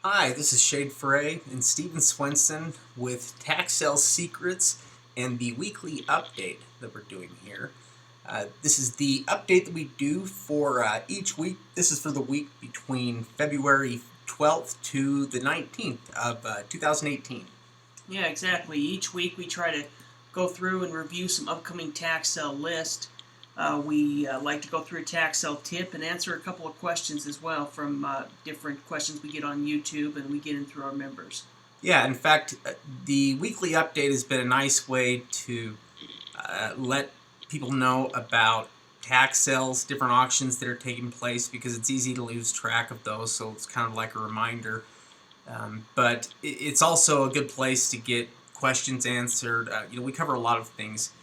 Hi, this is Ferre and Stephen Swenson with Tax Sales Secrets and the weekly update that we're doing here. This is the update that we do for each week. This is for the week between February 12th to the 19th of 2018. Yeah, exactly. Each week we try to go through and review some upcoming tax sale list. We like to go through a tax sale tip and answer a couple of questions as well from different questions we get on YouTube and we get in through our members. Yeah, in fact, the weekly update has been a nice way to let people know about tax sales, different auctions that are taking place, because it's easy to lose track of those, so it's kind of like a reminder. But it's also a good place to get questions answered. We cover a lot of things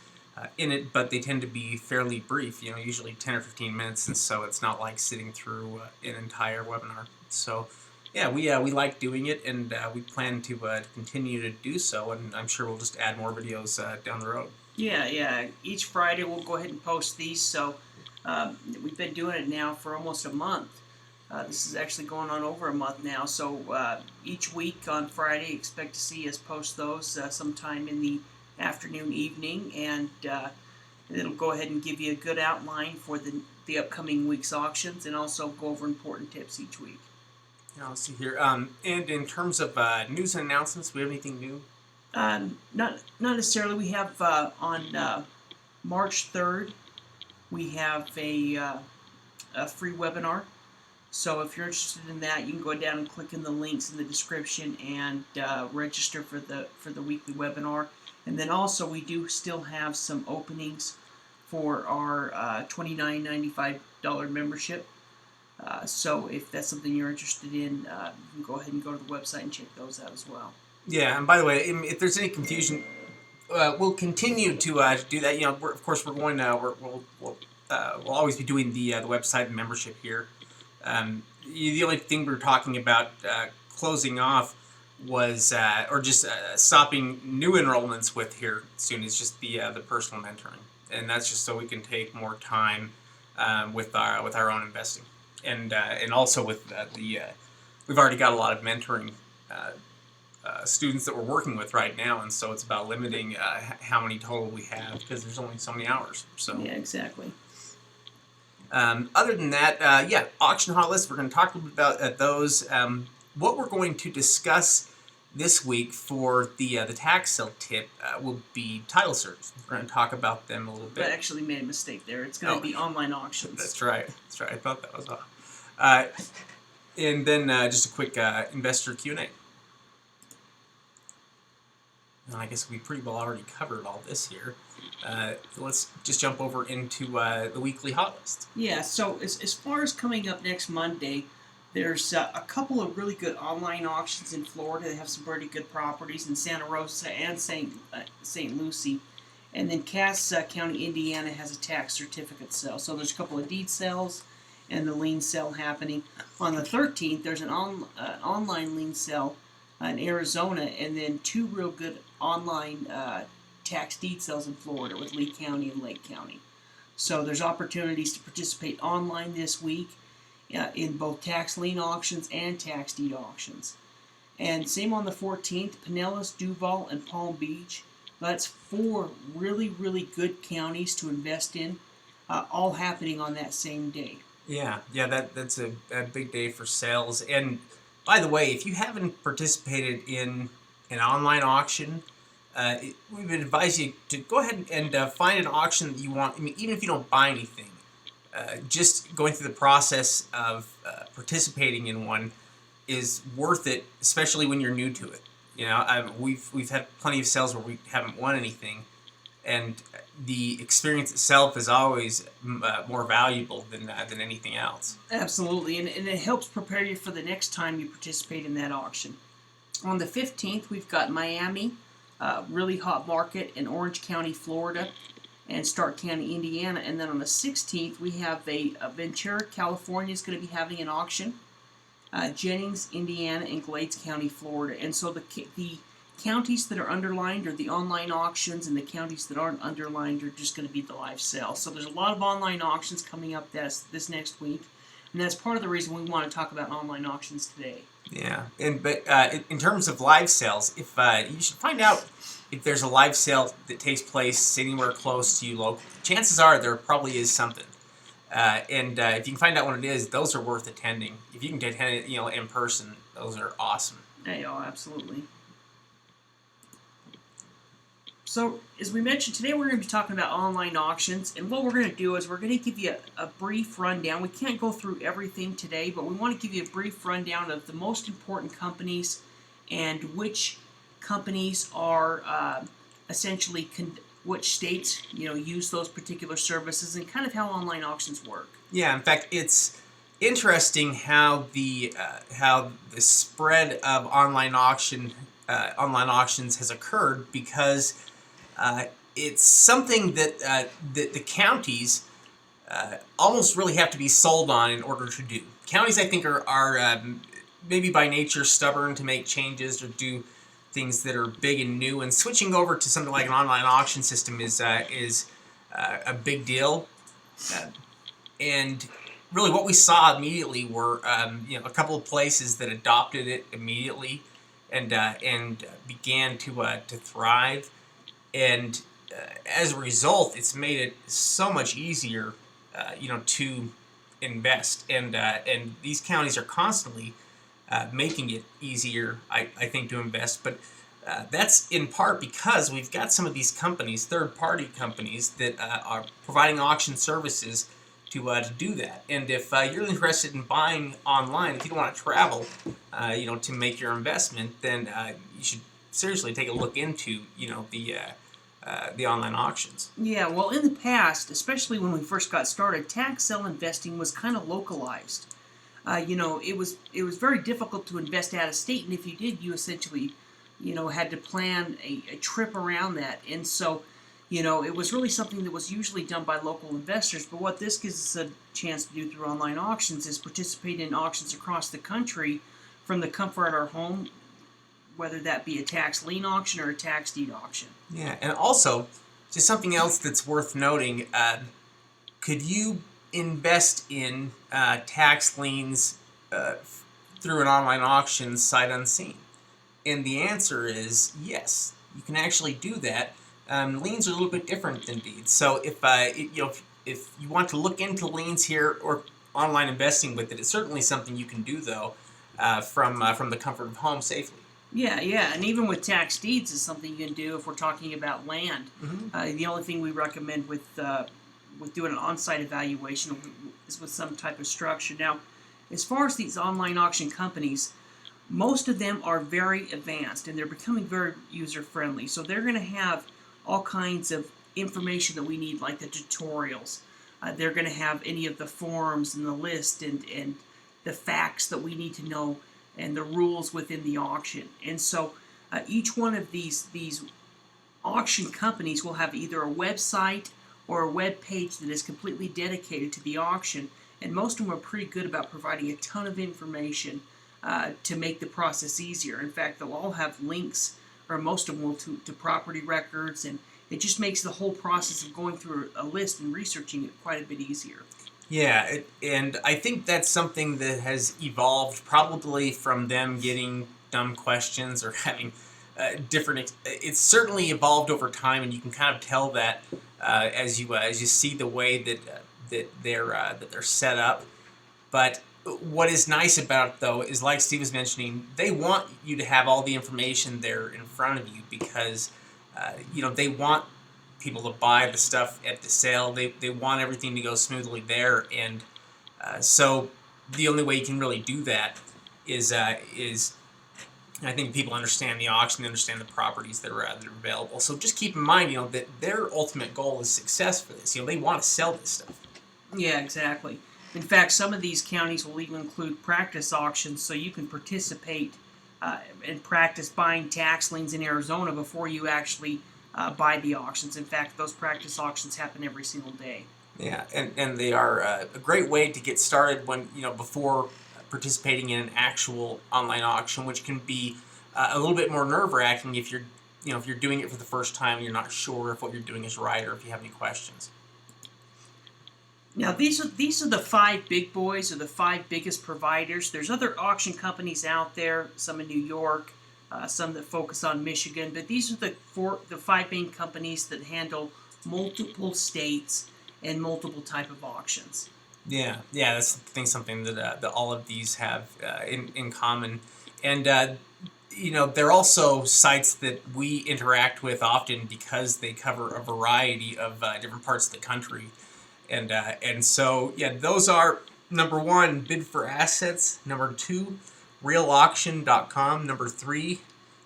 in it, but they tend to be fairly brief, usually 10 or 15 minutes, and so it's not like sitting through an entire webinar. So yeah, we like doing it, and we plan to continue to do so, and I'm sure we'll just add more videos down the road. Yeah. Each Friday we'll go ahead and post these. So we've been doing it now for almost a month. This is actually going on over a month now. So each week on Friday, expect to see us post those sometime in the afternoon, evening, and it'll go ahead and give you a good outline for the upcoming week's auctions, and also go over important tips each week. Now, let's see here. And in terms of news and announcements, do we have anything new? Not necessarily. We have on March 3rd, we have a free webinar. So if you're interested in that, you can go down and click in the links in the description and register for the weekly webinar. And then also we do still have some openings for our $29.95 membership. So if that's something you're interested in, you can go ahead and go to the website and check those out as well. Yeah, and by the way, if there's any confusion, we'll continue to do that. Of course, we're going to we'll always be doing the website and membership here. The only thing we were talking about closing off was or just stopping new enrollments with here soon is just the personal mentoring, and that's just so we can take more time with our own investing, and also with we've already got a lot of mentoring students that we're working with right now, and so it's about limiting how many total we have, because there's only so many hours. So yeah, exactly. Other than that, auction Hotlist, we're going to talk a little bit about those. What we're going to discuss this week for the tax sale tip will be title searches. We're going to talk about them a little bit. I actually made a mistake there. It's going to be online auctions. That's right. I thought that was off. And then just a quick investor Q&A. I guess we pretty well already covered all this here. Let's just jump over into the weekly hot list. Yeah, so as far as coming up next Monday, there's a couple of really good online auctions in Florida. They have some pretty good properties in Santa Rosa and St. Lucie. And then Cass County, Indiana has a tax certificate sale. So there's a couple of deed sales and the lien sale happening. On the 13th, there's an online lien sale in Arizona, and then two real good online tax deed sales in Florida with Lee County and Lake County. So there's opportunities to participate online this week in both tax lien auctions and tax deed auctions. And same on the 14th, Pinellas, Duval, and Palm Beach. That's four really, really good counties to invest in, all happening on that same day. Yeah, that's a big day for sales. And by the way, if you haven't participated in an online auction, we would advise you to go ahead and find an auction that you want. I mean, even if you don't buy anything, just going through the process of participating in one is worth it, especially when you're new to it. We've had plenty of sales where we haven't won anything, and the experience itself is always more valuable than anything else. Absolutely, and it helps prepare you for the next time you participate in that auction. On the 15th, we've got Miami, really hot market, in Orange County, Florida, and Stark County, Indiana. And then on the 16th, we have a Ventura, California is going to be having an auction, Jennings, Indiana, and Glades County, Florida. And so the counties that are underlined are the online auctions, and the counties that aren't underlined are just going to be the live sales. So there's a lot of online auctions coming up this next week. And that's part of the reason we want to talk about online auctions today. Yeah, but in terms of live sales, if you should find out if there's a live sale that takes place anywhere close to you local. Chances are there probably is something, and if you can find out what it is, those are worth attending. If you can attend it, in person, those are awesome. Yeah, oh, absolutely. So, as we mentioned, today we're going to be talking about online auctions, and what we're going to do is we're going to give you a brief rundown. We can't go through everything today, but we want to give you a brief rundown of the most important companies and which companies are essentially which states use those particular services, and kind of how online auctions work. Yeah, in fact, it's interesting how the spread of online auctions has occurred, because it's something that that the counties almost really have to be sold on in order to do. Counties, I think, are maybe by nature stubborn to make changes or do things that are big and new, and switching over to something like an online auction system is a big deal. And really, what we saw immediately were a couple of places that adopted it immediately and began to thrive. And as a result, it's made it so much easier, to invest. And these counties are constantly making it easier, I think, to invest. But that's in part because we've got some of these companies, third-party companies, that are providing auction services to do that. And if you're interested in buying online, if you don't want to travel, to make your investment, then you should seriously take a look into, the online auctions. Yeah, well, in the past, especially when we first got started, tax sale investing was kind of localized. It was very difficult to invest out of state, and if you did, you essentially, had to plan a trip around that. And so, it was really something that was usually done by local investors. But what this gives us a chance to do through online auctions is participate in auctions across the country from the comfort of our home, whether that be a tax lien auction or a tax deed auction. Yeah, and also, just something else that's worth noting, could you invest in tax liens through an online auction sight unseen? And the answer is yes. You can actually do that. Liens are a little bit different than deeds. So if you want to look into liens here or online investing with it, it's certainly something you can do, though, from the comfort of home safely. Yeah, and even with tax deeds is something you can do if we're talking about land. Mm-hmm. The only thing we recommend with doing an on-site evaluation is with some type of structure. Now, as far as these online auction companies, most of them are very advanced and they're becoming very user-friendly. So they're going to have all kinds of information that we need, like the tutorials. They're going to have any of the forms and the list and the facts that we need to know, and the rules within the auction. And so each one of these auction companies will have either a website or a web page that is completely dedicated to the auction, and most of them are pretty good about providing a ton of information to make the process easier. In fact, they'll all have links, or most of them will, to property records, and it just makes the whole process of going through a list and researching it quite a bit easier. Yeah, and I think that's something that has evolved probably from them getting dumb questions or having different. It's certainly evolved over time, and you can kind of tell that as you see the way that they're set up. But what is nice about it, though, is, like Steve was mentioning, they want you to have all the information there in front of you, because they want people to buy the stuff at the sale. They want everything to go smoothly there, and so the only way you can really do that is I think people understand the auction, they understand the properties that are available. So just keep in mind, that their ultimate goal is success for this. They want to sell this stuff. Yeah, exactly. In fact, some of these counties will even include practice auctions, so you can participate and practice buying tax liens in Arizona before you actually buy the auctions. In fact, those practice auctions happen every single day. Yeah, and they are a great way to get started when before participating in an actual online auction, which can be a little bit more nerve-wracking if you're doing it for the first time and you're not sure if what you're doing is right or if you have any questions. Now these are the five big boys, or the five biggest providers. There's other auction companies out there, some in New York, some that focus on Michigan, but these are the five main companies that handle multiple states and multiple type of auctions. Yeah, that's I think something that all of these have in common, and they're also sites that we interact with often because they cover a variety of different parts of the country, and so yeah, those are number one, Bid for Assets; number two, RealAuction.com; number three,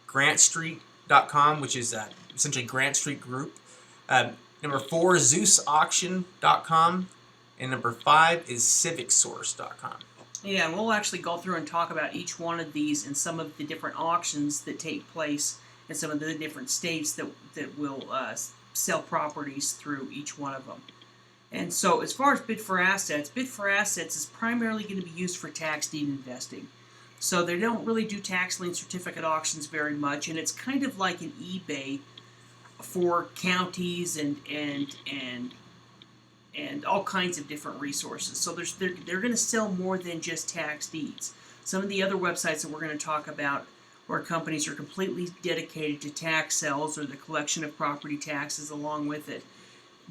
GrantStreet.com, which is essentially Grant Street Group; number four, ZeusAuction.com; and number five is CivicSource.com. Yeah, and we'll actually go through and talk about each one of these and some of the different auctions that take place in some of the different states that will sell properties through each one of them. And so, as far as Bid for Assets is primarily going to be used for tax deed investing. So they don't really do tax lien certificate auctions very much, and it's kind of like an eBay for counties and all kinds of different resources. So they're going to sell more than just tax deeds. Some of the other websites that we're going to talk about, where companies are completely dedicated to tax sales or the collection of property taxes along with it.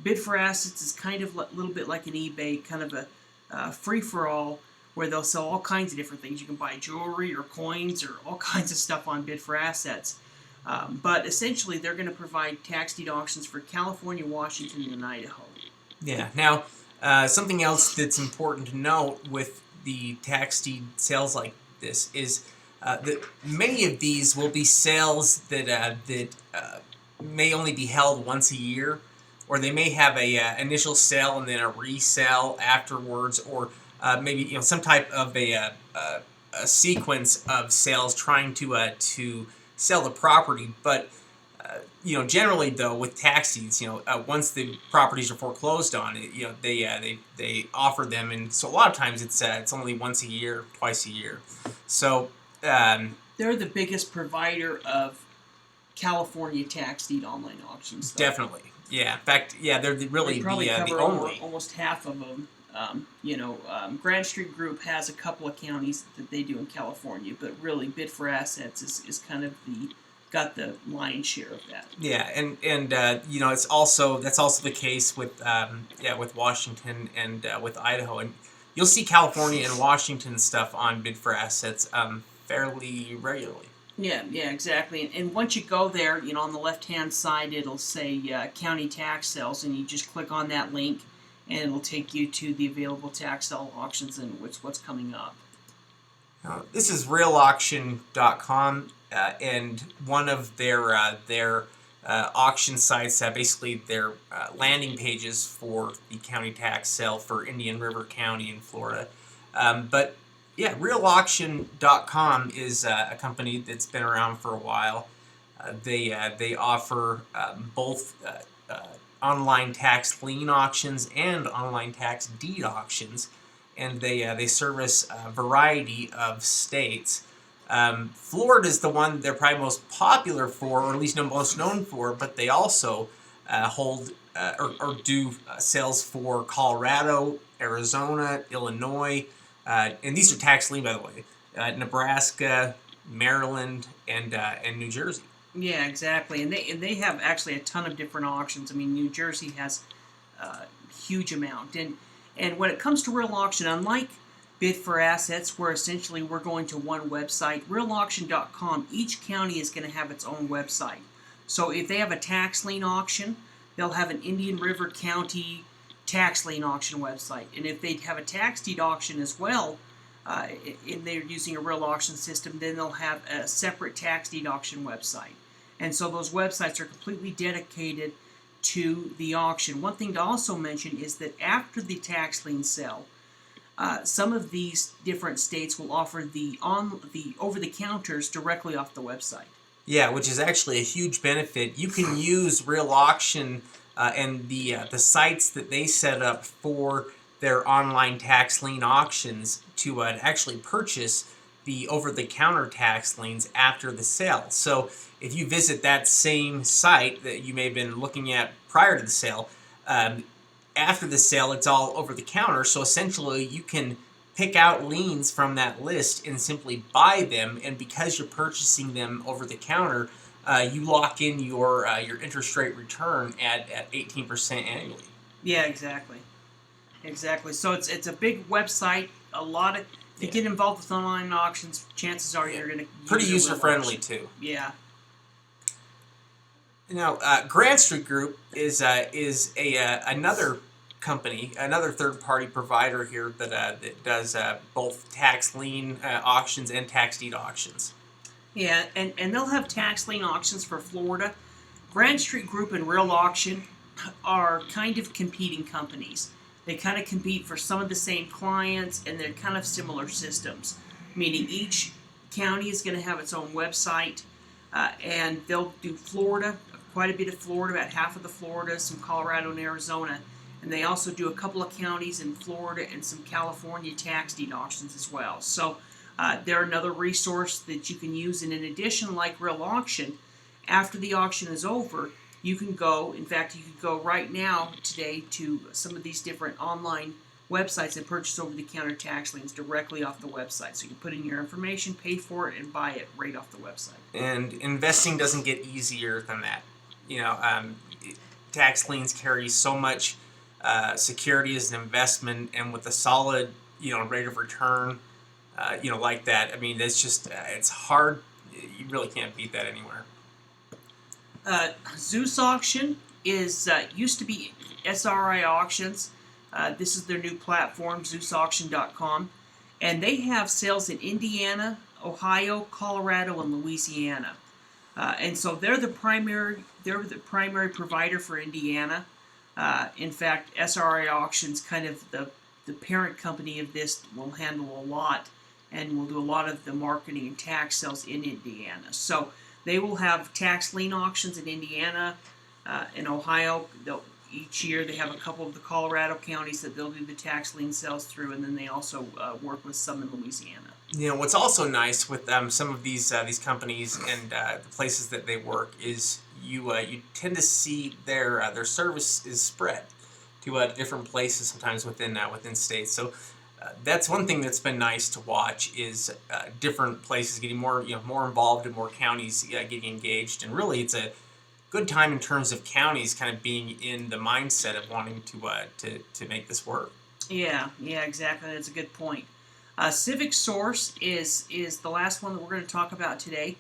Bid for Assets is kind of a little bit like an eBay, kind of a free-for-all, where they'll sell all kinds of different things. You can buy jewelry or coins or all kinds of stuff on Bid for Assets. But essentially, they're going to provide tax deed auctions for California, Washington, and Idaho. Yeah. Now, something else that's important to note with the tax deed sales like this is that many of these will be sales that may only be held once a year, or they may have a initial sale and then a resale afterwards, or maybe some type of a sequence of sales trying to sell the property, but. Generally though, with tax deeds, once the properties are foreclosed on, they offer them, and so a lot of times it's only once a year, twice a year. So they're the biggest provider of California tax deed online auctions. Though. Definitely, yeah. In fact, yeah, they're really probably cover the only. Almost half of them. Grant Street Group has a couple of counties that they do in California, but really, Bid for Assets is kind of got the lion's share of that. Yeah, and it's also that's also the case with with Washington and with Idaho, and you'll see California and Washington stuff on Bid for Assets fairly regularly. Yeah, exactly. And once you go there, on the left-hand side, it'll say county tax sales, and you just click on that link, and it'll take you to the available tax sale auctions and what's coming up. This is RealAuction.com, and one of their auction sites, basically their landing pages for the county tax sale for Indian River County in Florida. But yeah, RealAuction.com is a company that's been around for a while. They offer both online tax lien auctions and online tax deed auctions, and they service a variety of states. Florida is the one they're probably most popular for, or at least most known for, but they also hold or do sales for Colorado, Arizona, Illinois, and these are tax lien, by the way, Nebraska, Maryland, and New Jersey. Yeah, exactly, and they have actually a ton of different auctions. I mean, New Jersey has a huge amount, and when it comes to Real Auction, unlike Bid for Assets, where essentially we're going to one website, RealAuction.com, each county is going to have its own website. So if they have a tax lien auction, they'll have an Indian River County tax lien auction website. And if they have a tax deed auction as well, and they're using a Real Auction system, then they'll have a separate tax deed auction website. And so those websites are completely dedicated to the auction. One thing to also mention is that after the tax lien sale, some of these different states will offer the over-the-counters directly off the website. Yeah, which is actually a huge benefit. You can use Real Auction and the sites that they set up for their online tax lien auctions to actually purchase the over-the-counter tax liens after the sale. So if you visit that same site that you may have been looking at prior to the sale, after the sale, it's all over the counter. So essentially, you can pick out liens from that list and simply buy them. And because you're purchasing them over the counter, you lock in your interest rate return at 18% annually. Yeah, exactly. Exactly. So it's a big website. A lot of if you get involved with online auctions, chances are you're going to pretty user friendly too. Yeah. Now, Grand Street Group is another company, another third party provider here that does both tax lien auctions and tax deed auctions. Yeah, and they'll have tax lien auctions for Florida. Grand Street Group and Real Auction are kind of competing companies. They kind of compete for some of the same clients, and they're kind of similar systems. Meaning each county is going to have its own website, and they'll do Florida, quite a bit of Florida, about half of the Florida, some Colorado and Arizona, and they also do a couple of counties in Florida and some California tax deed auctions as well. So they're another resource that you can use, and in addition, like Real Auction, after the auction is over, you can go, in fact, you can go right now, today, to some of these different online websites and purchase over-the-counter tax liens directly off the website. So you can put in your information, pay for it, and buy it right off the website. And investing doesn't get easier than that. Tax liens carry so much security as an investment, and with a solid, rate of return, like that. I mean, it's just it's hard. You really can't beat that anywhere. Zeus Auction is used to be SRI Auctions. This is their new platform, ZeusAuction.com, and they have sales in Indiana, Ohio, Colorado, and Louisiana. And so they're the primary provider for Indiana. In fact, SRI Auctions, kind of the parent company of this, will handle a lot and will do a lot of the marketing and tax sales in Indiana. So they will have tax lien auctions in Indiana, in Ohio. Each year they have a couple of the Colorado counties that they'll do the tax lien sales through, and then they also work with some in Louisiana. What's also nice with some of these companies and the places that they work is you tend to see their service is spread to different places sometimes within states. So that's one thing that's been nice to watch is different places getting more involved and more counties getting engaged, and really it's a good time in terms of counties kind of being in the mindset of wanting to make this work. Yeah, exactly. That's a good point. Civic Source is the last one that we're going to talk about today,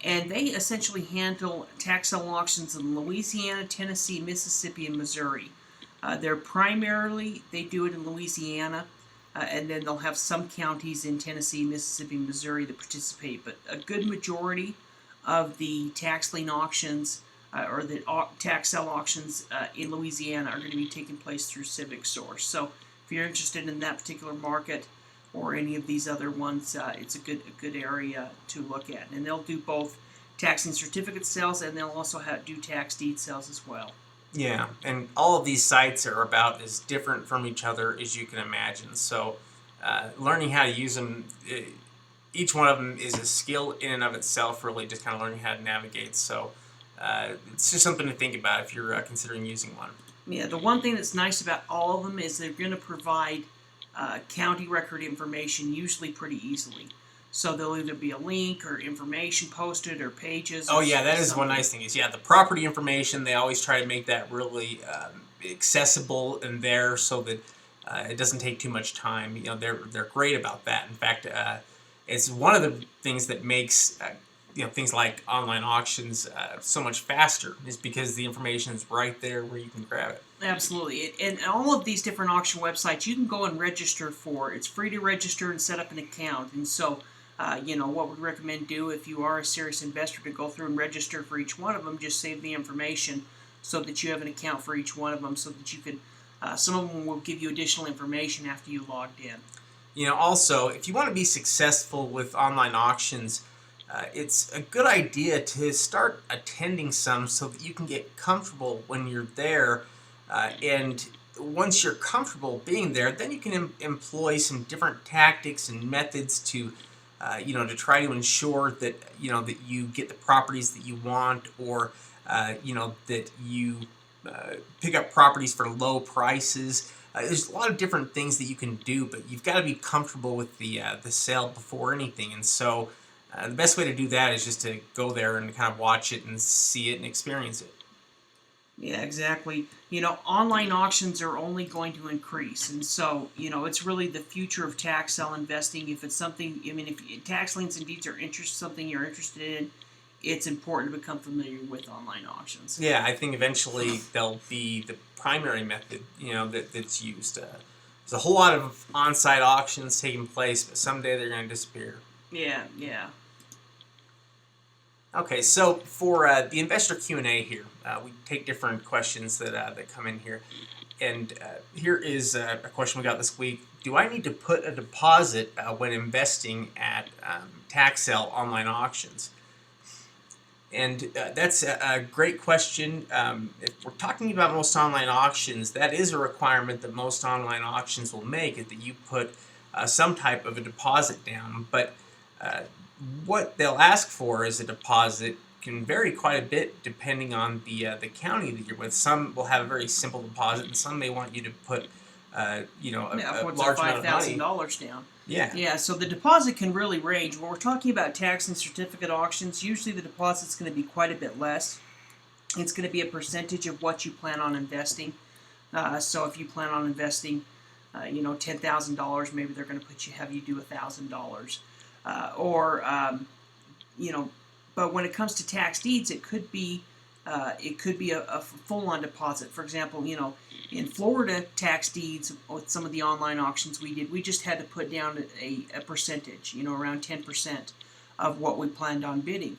and they essentially handle tax sale auctions in Louisiana, Tennessee, Mississippi, and Missouri. They do it in Louisiana, and then they'll have some counties in Tennessee, Mississippi, and Missouri that participate. But a good majority of the tax lien auctions or the tax sale auctions in Louisiana are going to be taking place through Civic Source. So if you're interested in that particular market or any of these other ones, it's a good area to look at. And they'll do both tax and certificate sales, and they'll also do tax deed sales as well. Yeah, and all of these sites are about as different from each other as you can imagine. So learning how to use them, each one of them is a skill in and of itself, really just kind of learning how to navigate. So it's just something to think about if you're considering using one. Yeah, the one thing that's nice about all of them is they're going to provide county record information usually pretty easily. So there'll either be a link or information posted or pages. Oh yeah, that is one nice thing is the property information, they always try to make that really accessible and there so that it doesn't take too much time. They're great about that. In fact, it's one of the things that makes things like online auctions so much faster is because the information is right there where you can grab it. Absolutely. And all of these different auction websites you can go and register for. It's free to register and set up an account. And so, what we'd recommend do if you are a serious investor to go through and register for each one of them, just save the information so that you have an account for each one of them so that you can, some of them will give you additional information after you logged in. Also, if you want to be successful with online auctions, it's a good idea to start attending some so that you can get comfortable when you're there. And once you're comfortable being there, then you can employ some different tactics and methods to try to ensure that that you get the properties that you want, or that you pick up properties for low prices. There's a lot of different things that you can do, but you've got to be comfortable with the sale before anything. And so the best way to do that is just to go there and kind of watch it and see it and experience it. Yeah, exactly. Online auctions are only going to increase, and so it's really the future of tax sale investing. If it's something, if tax liens and deeds are something you're interested in, it's important to become familiar with online auctions. Yeah, I think eventually they'll be the primary method, that's used. There's a whole lot of on-site auctions taking place, but someday they're going to disappear. Yeah, yeah. Okay, so for the investor Q&A here, we take different questions that come in here. And here is a question we got this week. Do I need to put a deposit when investing at tax sale online auctions? And that's a great question. If we're talking about most online auctions, that is a requirement that most online auctions will make, is that you put some type of a deposit down. But what they'll ask for as a deposit can vary quite a bit depending on the county that you're with. Some will have a very simple deposit, and some may want you to put a large amount of money. $5,000 down. Yeah. Yeah, so the deposit can really range. When we're talking about tax and certificate auctions, usually the deposit's going to be quite a bit less. It's going to be a percentage of what you plan on investing. So if you plan on investing, $10,000, maybe they're going to have you do $1,000. But when it comes to tax deeds, it could be a full-on deposit. For example, in Florida tax deeds, with some of the online auctions we did, we just had to put down a percentage, around 10% of what we planned on bidding.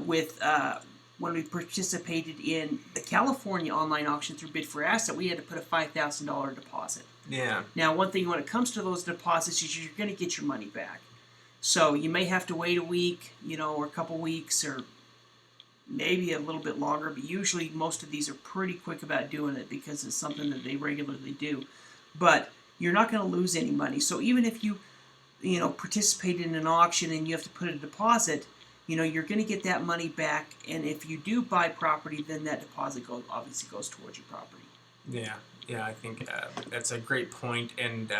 When we participated in the California online auction through Bid for Asset, we had to put a $5,000 deposit. Yeah. Now, one thing when it comes to those deposits is you're going to get your money back. So you may have to wait a week, or a couple weeks, or maybe a little bit longer, but usually most of these are pretty quick about doing it because it's something that they regularly do. But you're not going to lose any money. So even if you participate in an auction and you have to put a deposit, you're going to get that money back. And if you do buy property, then that deposit obviously goes towards your property. Yeah, I think that's a great point. And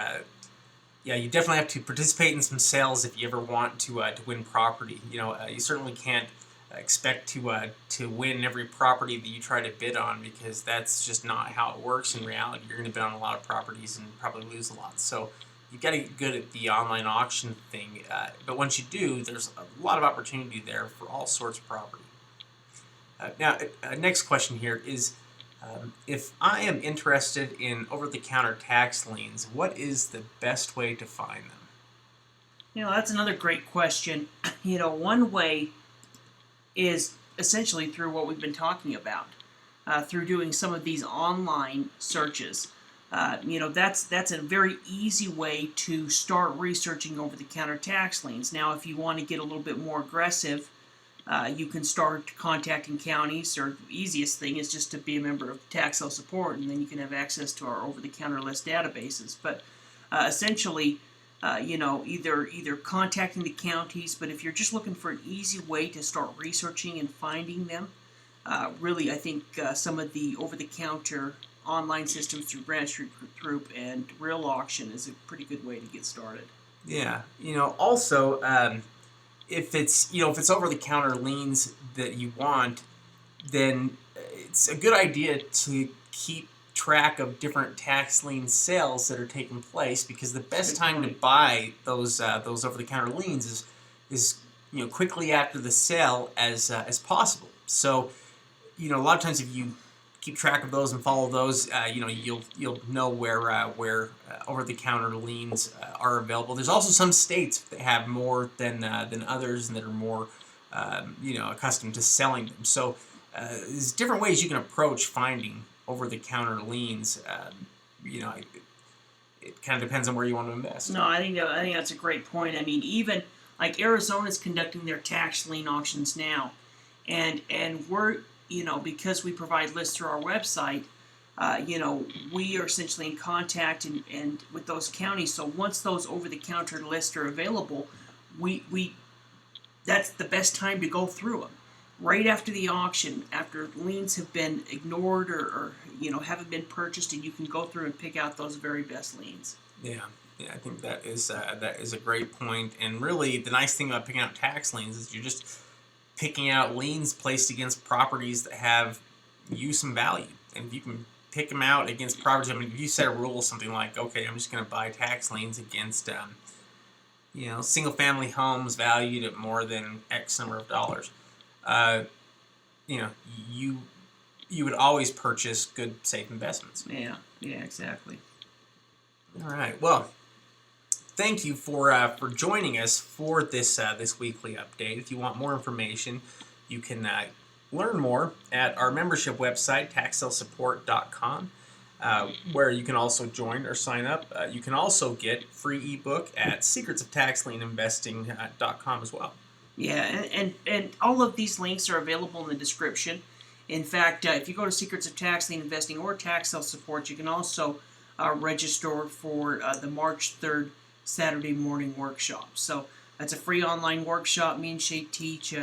you definitely have to participate in some sales if you ever want to win property. You certainly can't expect to win every property that you try to bid on, because that's just not how it works in reality. You're going to bid on a lot of properties and probably lose a lot. So you've got to get good at the online auction thing. But once you do, there's a lot of opportunity there for all sorts of property. Now, next question here is, if I am interested in over-the-counter tax liens, what is the best way to find them? That's another great question. One way is essentially through what we've been talking about, through doing some of these online searches. That's a very easy way to start researching over-the-counter tax liens. Now, if you want to get a little bit more aggressive, you can start contacting counties, or the easiest thing is just to be a member of Tax Sale Support, and then you can have access to our over-the-counter list databases. But essentially, either contacting the counties, but if you're just looking for an easy way to start researching and finding them, really, I think some of the over-the-counter online systems through Branch Street Group and Real Auction is a pretty good way to get started. Yeah, also, if it's over-the-counter liens that you want, then it's a good idea to keep track of different tax lien sales that are taking place, because the best time to buy those over-the-counter liens is quickly after the sale as possible. So a lot of times if you keep track of those and follow those, you'll know where over-the-counter liens are available. There's also some states that have more than others, and that are more accustomed to selling them. So there's different ways you can approach finding over-the-counter liens. It kind of depends on where you want to invest. No, I think that's a great point. I mean, even like Arizona's conducting their tax lien auctions now, and we're because we provide lists through our website, we are essentially in contact and with those counties. So once those over-the-counter lists are available, we that's the best time to go through them. right after the auction, after liens have been ignored or haven't been purchased, and you can go through and pick out those very best liens. Yeah, yeah, I think that is a great point. And really, the nice thing about picking out tax liens is you're just picking out liens placed against properties that have use and value. And if you can pick them out against properties, I mean, if you set a rule, something like, okay, I'm just going to buy tax liens against, single-family homes valued at more than X number of dollars, uh, you know, you would always purchase good, safe investments. Yeah, exactly. All right. Well, thank you for joining us for this weekly update. If you want more information, you can learn more at our membership website, taxsalesupport.com, where you can also join or sign up. You can also get free ebook at secretsoftaxlieninvesting.com as well. Yeah, and all of these links are available in the description. In fact, if you go to Secrets of Tax Lien Investing or Tax Sale Support, you can also register for the March 3rd Saturday morning workshop. So that's a free online workshop. Me and Shay teach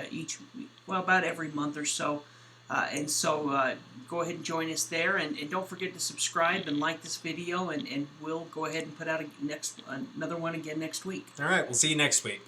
about every month or so. And so go ahead and join us there. And don't forget to subscribe and like this video. And we'll go ahead and put out another one again next week. All right, we'll see you next week.